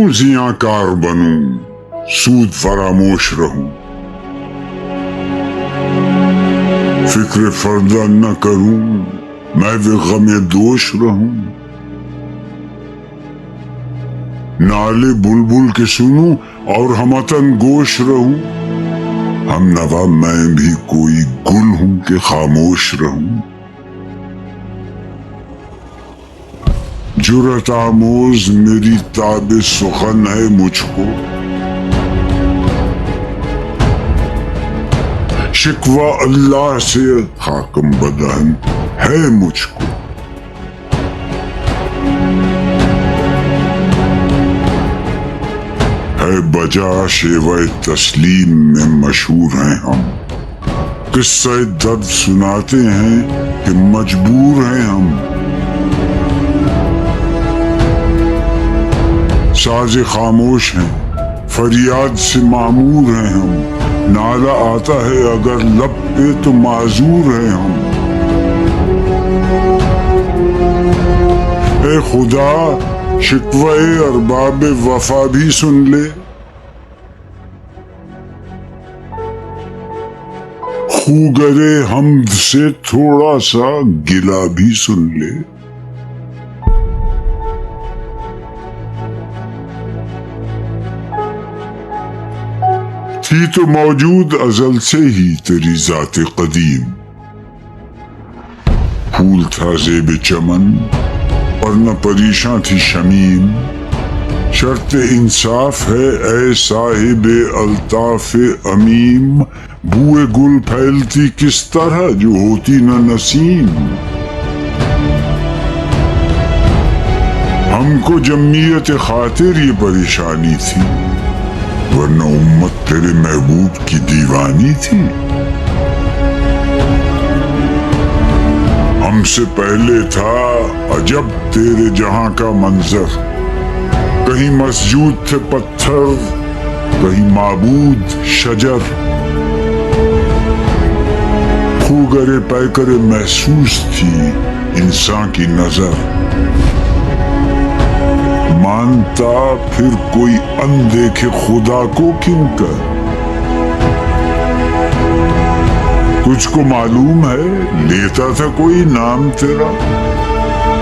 کیوں زیاں کار بنوں، سود فراموش رہوں، فکر فردہ نہ کروں، میں بھی غم دوش رہوں، نالے بلبل کے سنوں اور ہمتن گوش رہوں، ہم نوا میں بھی کوئی گل ہوں کہ خاموش رہوں، جرأت آموز میری تاب سخن ہے مجھ کو، شکوہ اللہ سے خاکم بدن ہے مجھ کو، ہے بجا شیوہ تسلیم میں مشہور ہیں ہم، قصہ درد سناتے ہیں کہ مجبور ہیں ہم، ساز خاموش ہیں فریاد سے معمور ہیں ہم، نالہ آتا ہے اگر لب پہ تو معذور ہیں ہم، اے خدا شکوہ ارباب وفا بھی سن لے، خوگر حمد سے تھوڑا سا گلہ بھی سن لے، تھی تو موجود ازل سے ہی تیری ذات قدیم، پھول تھا زیب چمن اور نہ پریشاں تھی شمیم، شرط انصاف ہے اے صاحب الطاف امیم، بوئے گل پھیلتی کس طرح جو ہوتی نہ نسیم، ہم کو جمعیت خاطر یہ پریشانی تھی، ورنہ امت تیرے محبوب کی دیوانی تھی، ہم سے پہلے تھا عجب تیرے جہاں کا منظر، کہیں مسجود تھے پتھر، کہیں معبود شجر، خوگر پیکر محسوس تھی انسان کی نظر، مانتا پھر کوئی اندیکھے خدا کو کیوں کر، تجھ کو معلوم ہے لیتا تھا کوئی نام تیرا،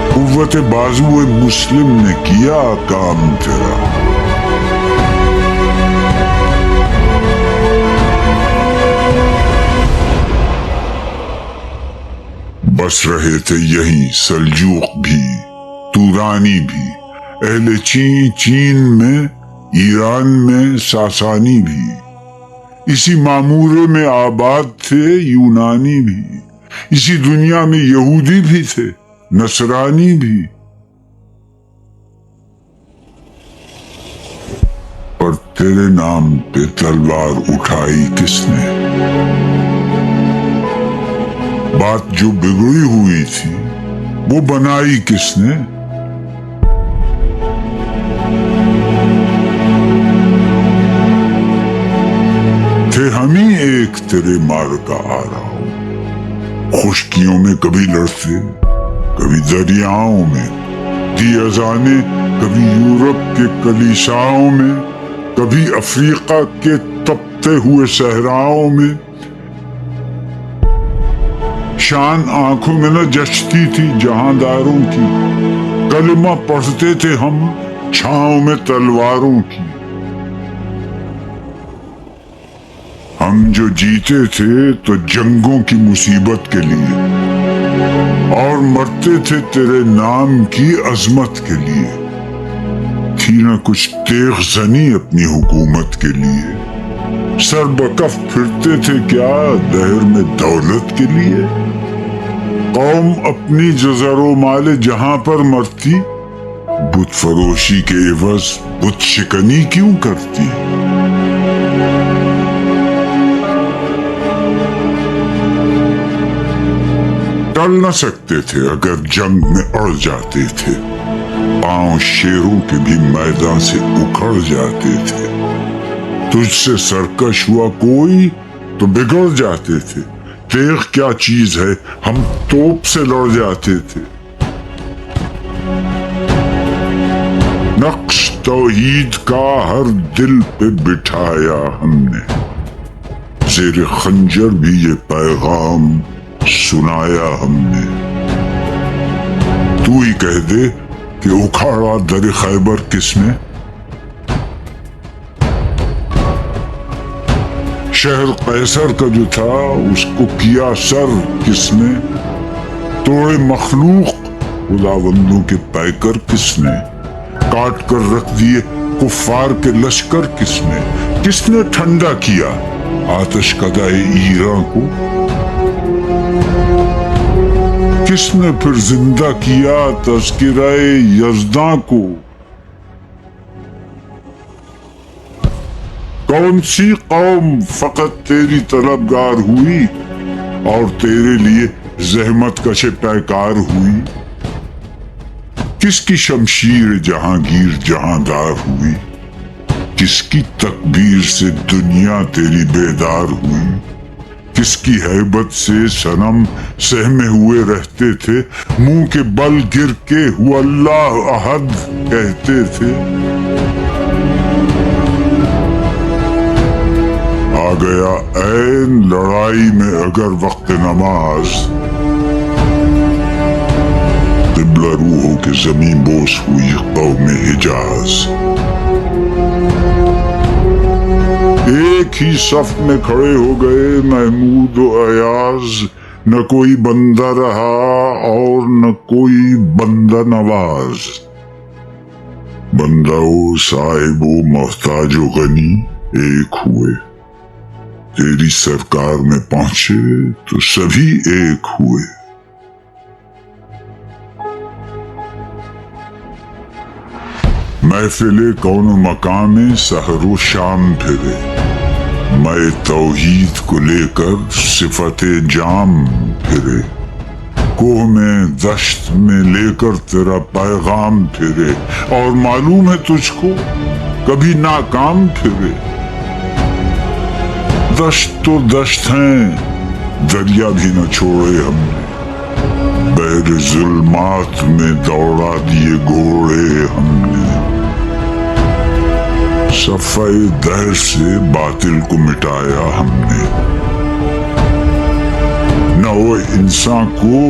قوت بازو مسلم نے کیا کام تیرا، بس رہے تھے یہیں سلجوق بھی تورانی بھی، اہل چین میں ایران میں ساسانی بھی، اسی معمورے میں آباد تھے یونانی بھی، اسی دنیا میں یہودی بھی تھے نصرانی بھی، پر تیرے نام پہ تلوار اٹھائی کس نے، بات جو بگڑی ہوئی تھی وہ بنائی کس نے، تھے ہم ہی ایک تیرے مار کا آ رہا ہوں، خشکیوں میں کبھی لڑتے کبھی دریاؤں میں، دی اذانیں کبھی یورپ کے کلیساؤں میں، کبھی افریقہ کے تپتے ہوئے صحراؤں میں، شان آنکھوں میں نہ جچتی تھی جہانداروں کی، کلمہ پڑھتے تھے ہم چھاؤں میں تلواروں کی، ہم جو جیتے تھے تو جنگوں کی مصیبت کے لیے، اور مرتے تھے تیرے نام کی عظمت کے لیے، تھی نہ کچھ تیغ زنی اپنی حکومت کے لیے، سر بکف پھرتے تھے کیا دہر میں دولت کے لیے، قوم اپنی جو زر و مال جہاں پر مرتی، بت فروشی کے عوض بت شکنی کیوں کرتی، ٹل نہ سکتے تھے اگر جنگ میں اڑ جاتے تھے، پاؤں شیروں کے بھی میدان سے اکھڑ جاتے تھے، تجھ سے سرکش ہوا کوئی تو بگڑ جاتے تھے، تیغ کیا چیز ہے ہم توپ سے لڑ جاتے تھے، نقش توحید کا ہر دل پہ بٹھایا ہم نے، زیر خنجر بھی یہ پیغام سنایا ہم نے۔ تو ہی کہہ دے کہ اکھاڑا در خیبر کس نے، شہر قیصر کا جو تھا اس کو کیا سر کس نے، توڑے مخلوق خداوندوں کے پیکر کس نے، کاٹ کر رکھ دیے کفار کے لشکر کس نے ٹھنڈا کیا آتش کدائے ایراں کو، کس نے پھر زندہ کیا تذکرہ یزداں کو، کون سی قوم فقط تیری طلبگار ہوئی اور تیرے لیے زحمت کش پیکار ہوئی، کس کی شمشیر جہانگیر جہاندار ہوئی، کس کی تکبیر سے دنیا تیری بیدار ہوئی، کس کی ہیبت سے صنم سہمے ہوئے رہتے تھے، منہ کے بل گر کے ہو اللہ احد کہتے تھے۔ آ گیا عین لڑائی میں اگر وقت نماز، قبلہ روحوں کے زمین بوس ہوئی قوم حجاز، ایک ہی صف میں کھڑے ہو گئے محمود و ایاز، نہ کوئی بندہ رہا اور نہ کوئی بندہ نواز، بندہ و صاحب و محتاج و غنی ایک ہوئے، تیری سرکار میں پہنچے تو سبھی ایک ہوئے۔ محفل کون و مقام سحر و شام پھرے، میں توحید کو لے کر صفت جام پھرے، کوہ میں دشت میں لے کر تیرا پیغام پھرے، اور معلوم ہے تجھ کو کبھی ناکام پھرے۔ دشت تو دشت ہیں دریا بھی نہ چھوڑے ہم نے، بحر ظلمات میں دوڑا دیے گھوڑے ہم نے، صفحہ دہر سے باطل کو مٹایا ہم نے، نو انسان کو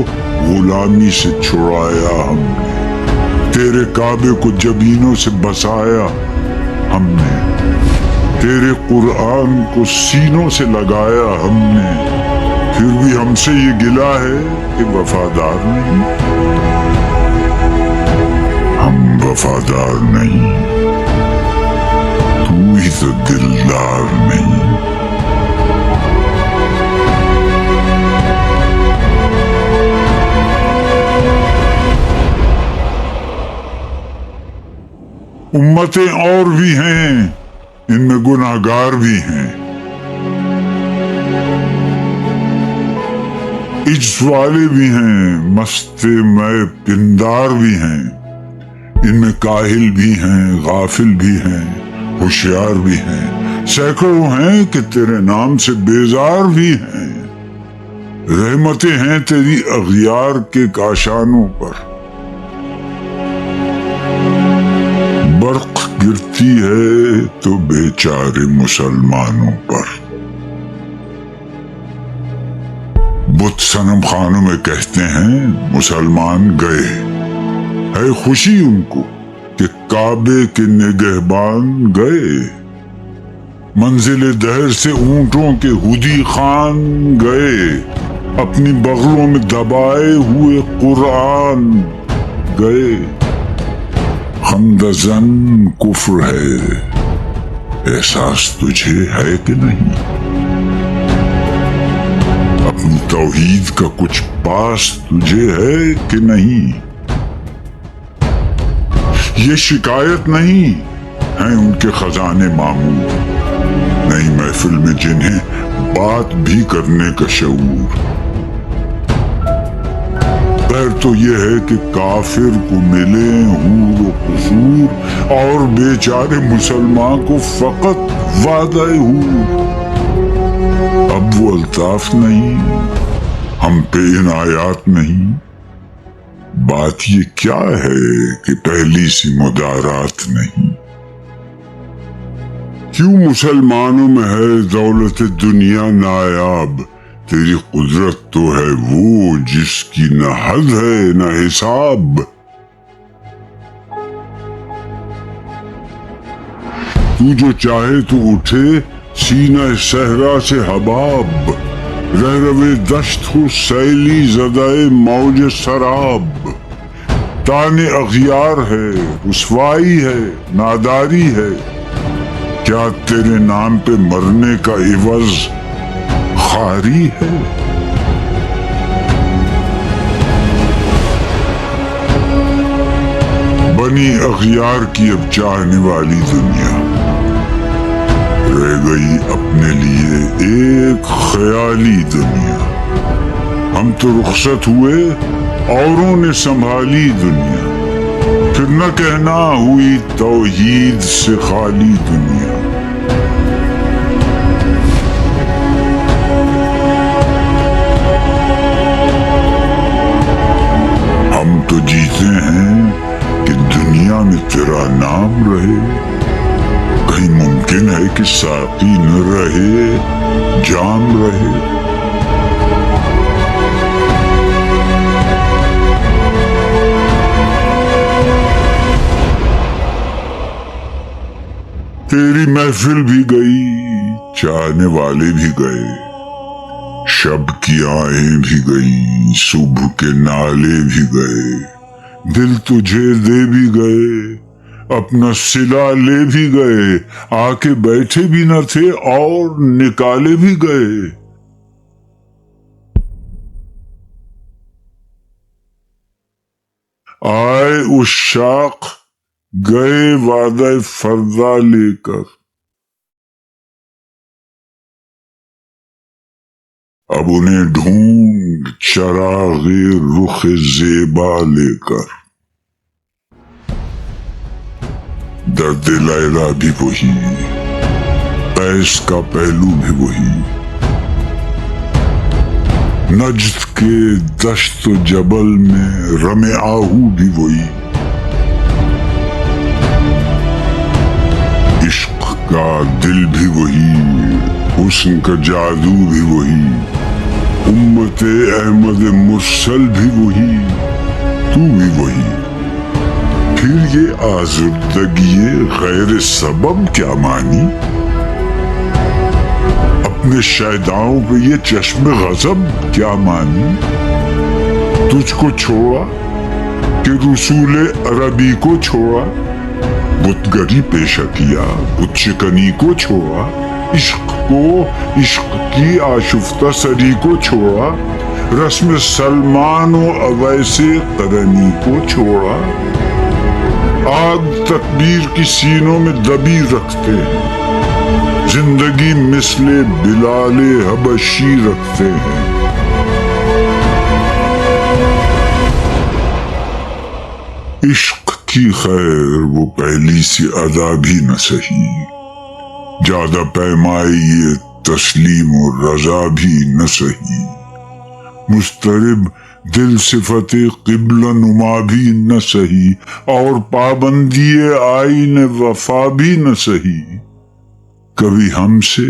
غلامی سے چھڑایا ہم نے، تیرے کعبے کو جبینوں سے بسایا ہم نے، تیرے قرآن کو سینوں سے لگایا ہم نے، پھر بھی ہم سے یہ گلہ ہے کہ وفادار نہیں، ہم وفادار نہیں، تو ہی تو دلدار نہیں۔ امتیں اور بھی ہیں ان میں گناہگار بھی ہیں، عجز والے بھی ہیں مست میں پندار بھی ہیں، ان میں کاہل بھی ہیں غافل بھی ہیں ہوشیار بھی ہیں، سینکڑوں ہیں کہ تیرے نام سے بیزار بھی ہیں، رحمتیں ہیں تیری اغیار کے کاشانوں پر، برق گرتی ہے تو بیچارے مسلمانوں پر۔ بت صنم خانوں میں کہتے ہیں مسلمان گئے، ہے خوشی ان کو کہ کعبے کے نگہبان گئے، منزل دہر سے اونٹوں کے ہدی خان گئے، اپنی بغلوں میں دبائے ہوئے قرآن گئے۔ خندزن کفر ہے احساس تجھے ہے کہ نہیں، اپنی توحید کا کچھ پاس تجھے ہے کہ نہیں، یہ شکایت نہیں ہیں ان کے خزانے معمور، نئی محفل میں جنہیں بات بھی کرنے کا شعور، خیر تو یہ ہے کہ کافر کو ملے حور و قصور، اور بیچارے مسلمان کو فقط وعدہ حور۔ اب وہ الطاف نہیں، ہم پہ عنایات نہیں، بات یہ کیا ہے کہ پہلی سی مدارات نہیں۔ کیوں مسلمانوں میں ہے دولت دنیا نایاب، تیری قدرت تو ہے وہ جس کی نہ حد ہے نہ حساب۔ تو جو چاہے تو اٹھے سینہ صحرا سے حباب، رہروے دشت ہو سیلی زدائے موج سراب۔ تانے اغیار ہے، رسوائی ہے، ناداری ہے، کیا تیرے نام پہ مرنے کا عوض خواری ہے؟ بنی اغیار کی اب چاہنے والی دنیا، رہ گئی اپنے لیے ایک خیالی دنیا۔ ہم تو رخصت ہوئے، اوروں نے سنبھالی دنیا، پھر نہ کہنا ہوئی توحید سے خالی دنیا۔ ہم تو جیتے ہیں کہ دنیا میں تیرا نام رہے، کہیں ممکن ہے کہ ساقی نہ رہے جام رہے۔ تیری محفل بھی گئی، چاہنے والے بھی گئے، شب کی آہیں بھی گئی، صبح کے نالے بھی گئے، دل تجھے دے بھی گئے، اپنا صلہ لے بھی گئے، آ کے بیٹھے بھی نہ تھے اور نکالے بھی گئے۔ آئے عشاق گئے وعدہ فردا لے کر، اب انہیں ڈھونڈ چراغ رخ زیبا لے کر۔ درد لیلا بھی وہی، قیس کا پہلو بھی وہی، نجد کے دشت و جبل میں رم آہو بھی وہی، عشق کا دل بھی وہی، حسن کا جادو بھی وہی، امت احمد مرسل بھی وہی، تو بھی وہی۔ پھر یہ آزردگی غیر سبب کیا مانی، اپنے شیداؤں پہ یہ چشم غضب کیا مانی؟ تجھ کو چھوڑا کہ رسول عربی کو چھوڑا، بت گری پیشہ کیا، بت شکنی کو چھوڑا، عشق کو، عشق کی آشفتہ سری کو چھوڑا، رسم سلمان و اویس قرنی کو چھوڑا۔ آگ تکبیر کی سینوں میں دبی رکھتے ہیں، زندگی مثل بلال حبشی رکھتے ہیں۔ عشق کی خیر وہ پہلی سی ادا بھی نہ سہی، جادہ پیمائی یہ تسلیم و رضا بھی نہ سہی، مضطرب دل صفت قبلہ نما بھی نہ سہی، اور پابندی آئین وفا بھی نہ سہی۔ کبھی ہم سے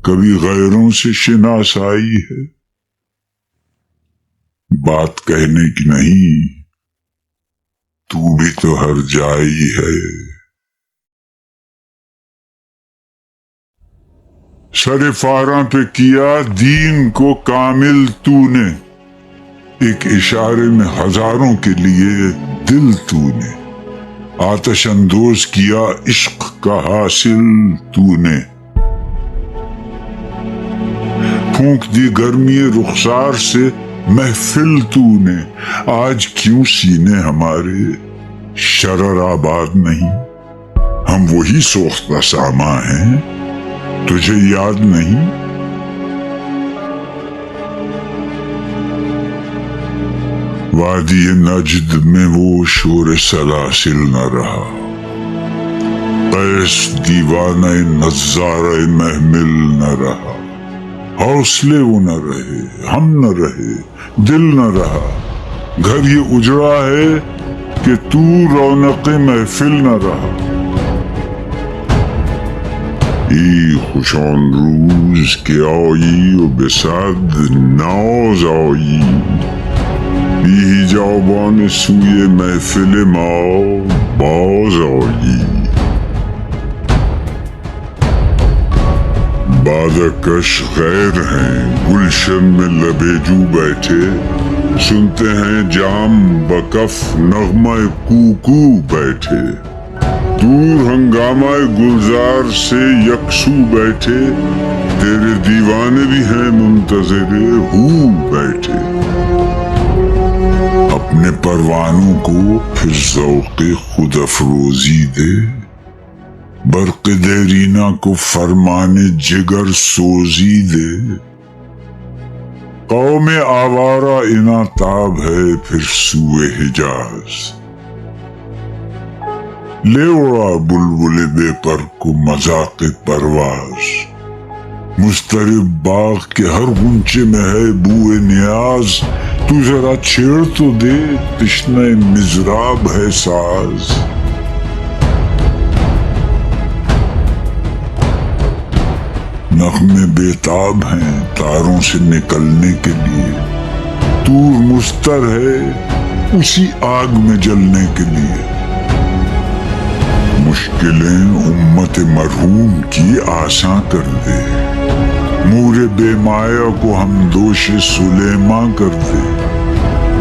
کبھی غیروں سے شناسائی ہے، بات کہنے کی نہیں، تو بھی تو ہر جائی ہے۔ سر فاراں پہ کیا دین کو کامل تو نے، ایک اشارے میں ہزاروں کے لیے دل تو نے، آتش اندوز کیا عشق کا حاصل تو نے، پھونک دی گرمی رخسار سے محفل تو نے، آج کیوں سینے ہمارے شرر آباد نہیں؟ ہم وہی سوختہ ساما ہیں، تجھے یاد نہیں؟ وادی نجد میں وہ شور سلاسل نہ رہا، قیس دیوانہ نظارہ محمل نہ رہا، حوصلے وہ نہ رہے، ہم نہ رہے، دل نہ رہا، گھر یہ اجڑا ہے کہ تو رونق محفل نہ رہا۔ ای خوش آن روز که آیی و به صد ناز آیی، بی حجابان سوی محفل ما باز آیی. بادکش غیر ہیں گلشن میں لبے جو بیٹھے، سنتے ہیں جام بکف نغمہ کوکو بیٹھے، دور ہنگامہ گلزار سے یکسو بیٹھے، تیرے دیوانے بھی ہیں منتظر ہو بیٹھے. اپنے پروانوں کو پھر ذوق خود افروزی دے، برق دیرینہ کو فرمان جگر سوزی دے. قوم آوارہ اناتاب ہے پھر سوئے حجاز، لے اڑا بلبل بے پر کو مذاق پرواز. مضطرب باغ کے ہر غنچے میں ہے بوئے نیاز، تو ذرا چھیڑ تو دے تشنہ مضراب ہے ساز. نغمے بےتاب ہیں تاروں سے نکلنے کے لیے، طور مستر ہے اسی آگ میں جلنے کے لیے. مشکلیں امت مرحوم کی آساں کر دے، مور بے مایا کو ہم دوش سلیماں کر دے.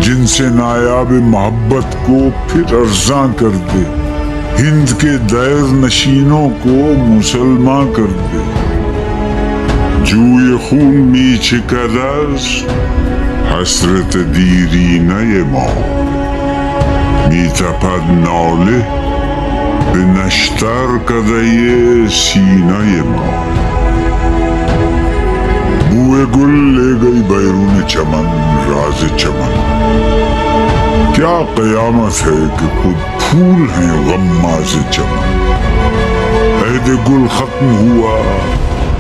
جن سے نایاب محبت کو پھر ارزاں کر دے، ہند کے دیر نشینوں کو مسلماں کر دے. جوی خون میچ کداز حسرت دیرینه ما، میتپد ناله به نشتر کدای سینه ما. بوئے گل لے گئی بیرون چمن راز چمن، کیا قیامت ہے کہ خود پھول ہیں غماز چمن. عہد گل ختم ہوا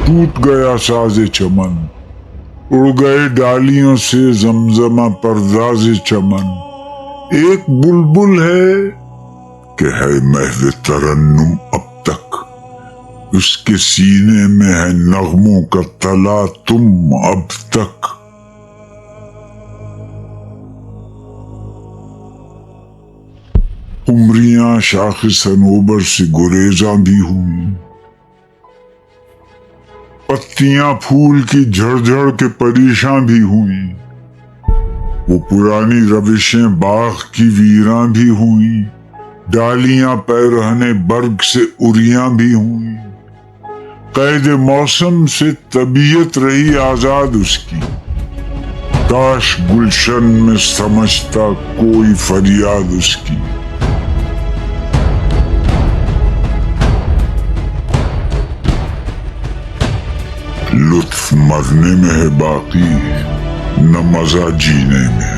ٹوٹ گیا ساز چمن، اڑ گئے ڈالیوں سے زمزمہ پرداز چمن. ایک بلبل ہے کہ ہے محو ترنم اب تک، اس کے سینے میں ہے نغموں کا تلا تم اب تک. قمریاں شاخ صنوبر سے گریزاں بھی ہوئیں، پتیاں پھول کی جھڑ جھڑ کے پریشاں بھی ہوئیں. وہ پرانی روشیں باغ کی ویراں بھی ہوئیں، ڈالیاں پیرہنے برگ سے اریاں بھی ہوئیں. قید موسم سے طبیعت رہی آزاد اس کی، کاش گلشن میں سمجھتا کوئی فریاد اس کی. لطف مرنے میں ہے باقی نہ مزہ جینے میں،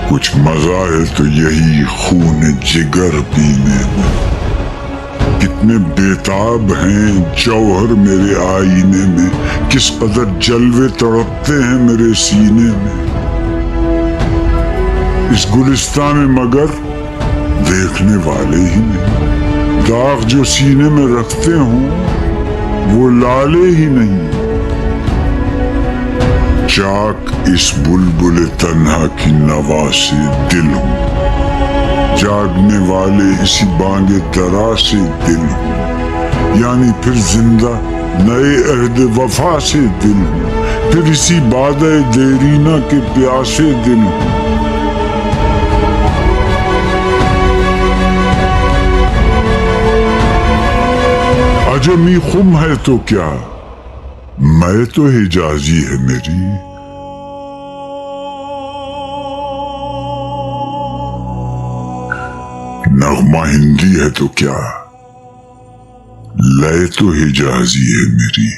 کچھ مزہ ہے تو یہی خون جگر پینے میں. کتنے بےتاب ہیں جوہر میرے آئینے میں، کس قدر جلوے تڑپتے ہیں میرے سینے میں. اس گلستان میں مگر دیکھنے والے ہی نہیں، داغ جو سینے میں رکھتے ہوں وہ لالے ہی نہیں. چاک اس بلبل تنہا کی نوا سے دل ہوں، جاگنے والے اسی بانگ درا سے دل ہوں. یعنی پھر زندہ نئے عہد وفا سے دل ہوں، پھر اسی بادۂ دیرینہ کے پیاسے دل ہوں. عجمی خم ہے تو کیا، میں تو حجازی ہے میری. نغمہ ہندی ہے تو کیا، لے تو حجازی ہے میری.